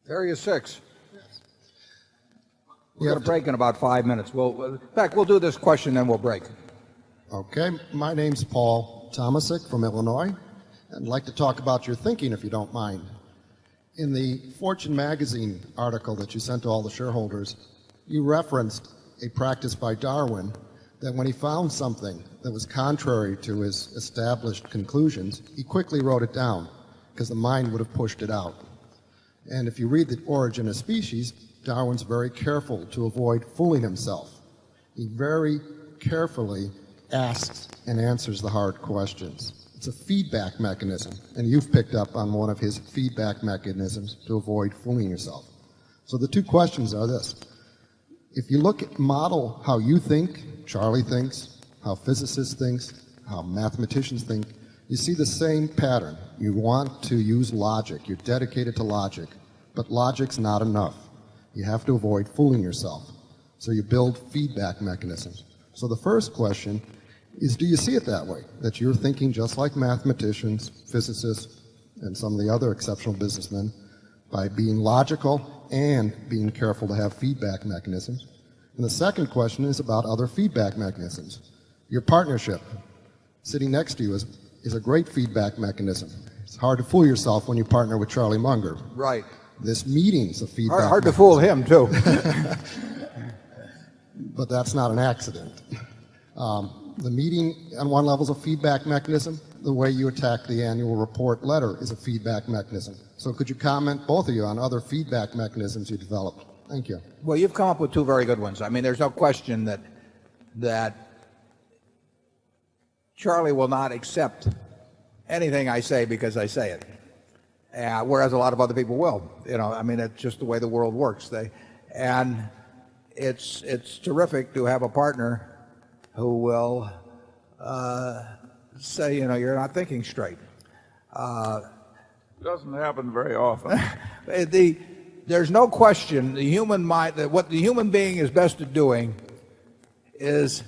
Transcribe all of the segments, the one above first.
Area 6. We're going to break in about 5 minutes. In fact, we'll do this question, then we'll break. Okay. My name's Paul Tomasik from Illinois. I'd like to talk about your thinking, if you don't mind. In the Fortune magazine article that you sent to all the shareholders, you referenced a practice by Darwin that when he found something that was contrary to his established conclusions, he quickly wrote it down because the mind would have pushed it out. And if you read The Origin of Species, Darwin's very careful to avoid fooling himself. He very carefully asks and answers the hard questions. It's a feedback mechanism, and you've picked up on one of his feedback mechanisms to avoid fooling yourself. So the two questions are this. If you model how you think, Charlie thinks, how physicists think, how mathematicians think, you see the same pattern. You want to use logic. You're dedicated to logic. But logic's not enough. You have to avoid fooling yourself. So you build feedback mechanisms. So the first question is, do you see it that way? That you're thinking just like mathematicians, physicists, and some of the other exceptional businessmen by being logical and being careful to have feedback mechanisms? And the second question is about other feedback mechanisms. Your partnership sitting next to you is a great feedback mechanism. It's hard to fool yourself when you partner with Charlie Munger. Right. This meeting's a feedback Hard to fool him, too. But that's not an accident. The meeting on one level is a feedback mechanism. The way you attack the annual report letter is a feedback mechanism. So could you comment, both of you, on other feedback mechanisms you developed? Thank you. Well, you've come up with two very good ones. I mean, there's no question that Charlie will not accept anything I say because I say it, whereas a lot of other people will. I mean, it's just the way the world works. And it's terrific to have a partner who will say, you're not thinking straight. Doesn't happen very often. There's no question the human mind, that what the human being is best at doing is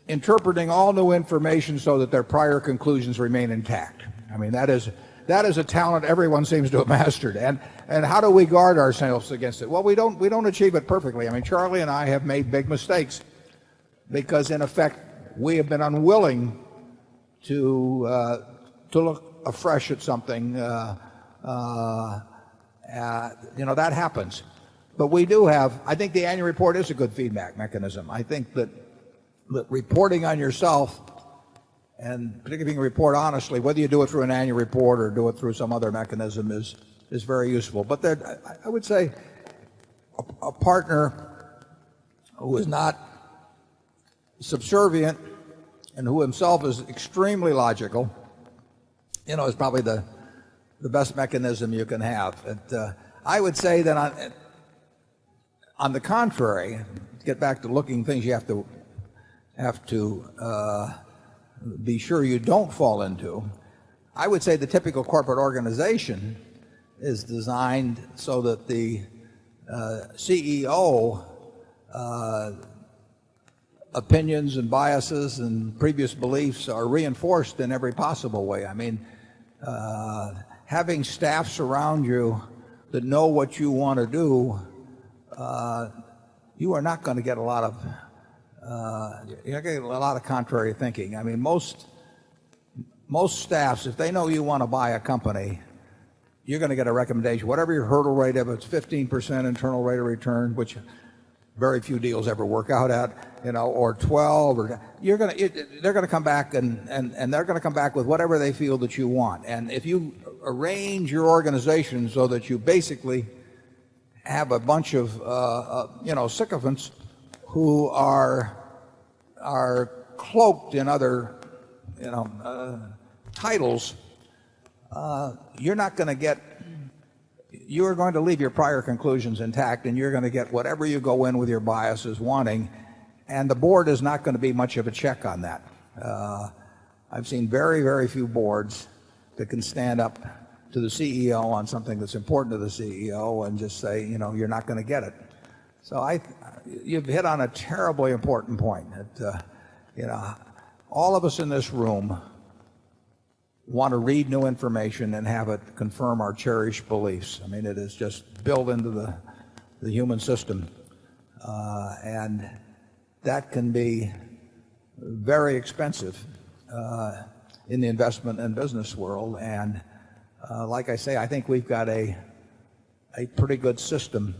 interpreting all new information so that their prior conclusions remain intact. I mean, that is a talent everyone seems to have mastered. And how do we guard ourselves against it? Well, we don't achieve it perfectly. I mean, Charlie and I have made big mistakes because, in effect, we have been unwilling to look afresh at something. That happens. But we do have, I think the annual report is a good feedback mechanism. I think that reporting on yourself, and particularly if you can report honestly, whether you do it through an annual report or do it through some other mechanism, is very useful. But I would say a partner who is not subservient and who himself is extremely logical, is probably the best mechanism you can have. I would say that on the contrary, to get back to looking things you have to be sure you don't fall into, I would say the typical corporate organization is designed so that the CEO opinions and biases and previous beliefs are reinforced in every possible way. I mean, having staffs around you that know what you want to do, you are not going to get a lot of contrary thinking. I mean, most staffs, if they know you want to buy a company, you're going to get a recommendation. Whatever your hurdle rate, if it's 15% internal rate of return, which very few deals ever work out at, or 12, or they're going to come back and they're going to come back with whatever they feel that you want. And if you arrange your organization so that you basically have a bunch of sycophants who are cloaked in other titles, you're going to leave your prior conclusions intact, and you're going to get whatever you go in with your biases wanting, and the board is not going to be much of a check on that. I've seen very, very few boards that can stand up to the CEO on something that's important to the CEO and just say, you're not going to get it. So you've hit on a terribly important point. All of us in this room want to read new information and have it confirm our cherished beliefs. I mean, it is just built into the human system. And that can be very expensive in the investment and business world. And like I say, I think we've got a pretty good system.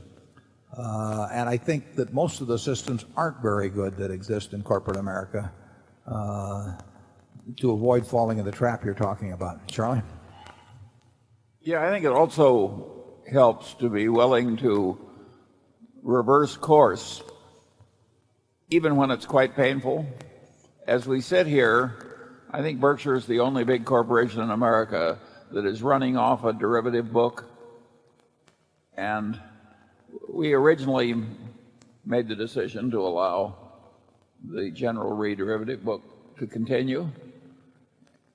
And I think that most of the systems aren't very good that exist in corporate America to avoid falling in the trap you're talking about. Charlie? Yeah, I think it also helps to be willing to reverse course, even when it's quite painful. As we sit here, I think Berkshire is the only big corporation in America that is running off a derivative book. And we originally made the decision to allow the General Re derivative book to continue.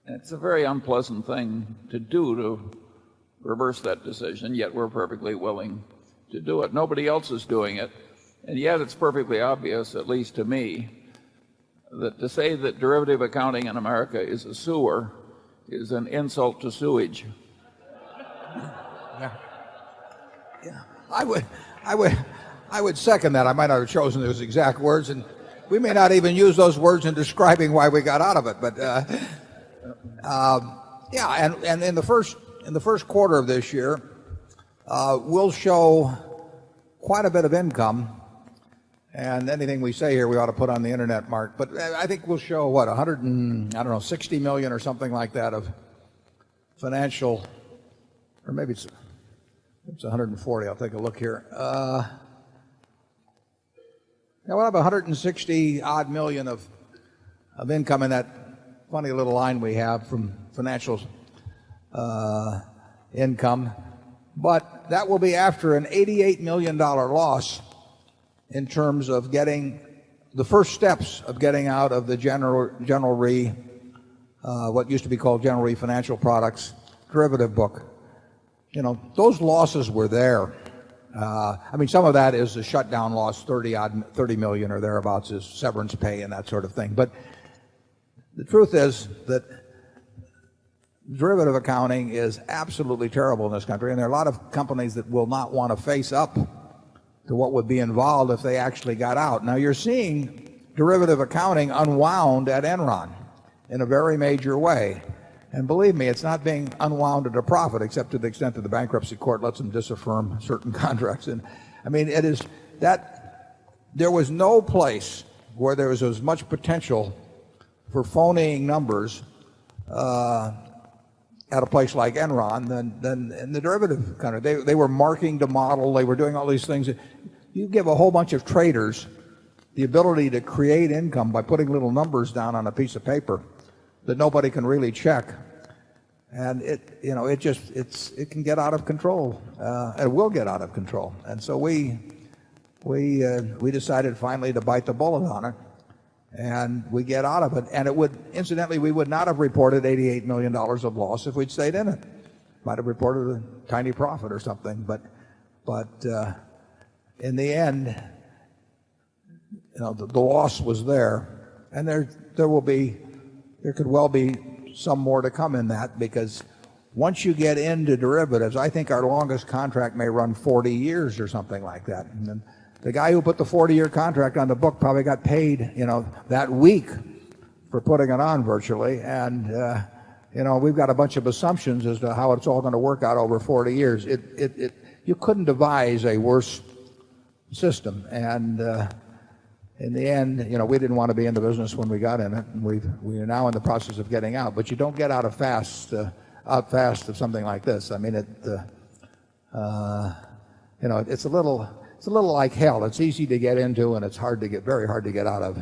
And it's a very unpleasant thing to do, to reverse that decision, yet we're perfectly willing to do it. Nobody else is doing it, and yet it's perfectly obvious, at least to me, that to say that derivative accounting in America is a sewer is an insult to sewage. Yeah. I would second that. I might not have chosen those exact words, and we may not even use those words in describing why we got out of it. But yeah, and in the first quarter of this year, we'll show quite a bit of income. And anything we say here, we ought to put on the internet, Mark. But I think we'll show what, 60 million or something like that of financial, or maybe it's 140. I'll take a look here. Now we'll have 160 odd million of income in that funny little line we have from financial income, but that will be after an $88 million loss in terms of getting the first steps of getting out of the General Re, what used to be called General Re Financial Products derivative book. You know, those losses were there. I mean, some of that is the shutdown loss, 30 million or thereabouts is severance pay and that sort of thing. But the truth is that derivative accounting is absolutely terrible in this country, and there are a lot of companies that will not want to face up to what would be involved if they actually got out. Now you're seeing derivative accounting unwound at Enron in a very major way. And believe me, it's not being unwound at a profit, except to the extent that the bankruptcy court lets them disaffirm certain contracts. And I mean, it is that there was no place where there was as much potential for phonying numbers at a place like Enron than in the derivative country. They were marking to model. They were doing all these things. You give a whole bunch of traders the ability to create income by putting little numbers down on a piece of paper that nobody can really check, and it can get out of control. It will get out of control. And so we decided finally to bite the bullet on it. And we get out of it, and it would, incidentally, we would not have reported $88 million of loss if we'd stayed in it. Might have reported a tiny profit or something, but in the end, the loss was there, and there could well be some more to come in that, because once you get into derivatives, I think our longest contract may run 40 years or something like that. And then the guy who put the 40-year contract on the book probably got paid, that week for putting it on virtually. And, we've got a bunch of assumptions as to how it's all going to work out over 40 years. You couldn't devise a worse system. And in the end, we didn't want to be in the business when we got in it. And we are now in the process of getting out. But you don't get out fast of something like this. I mean, it's a little like hell. It's easy to get into, and it's very hard to get out of.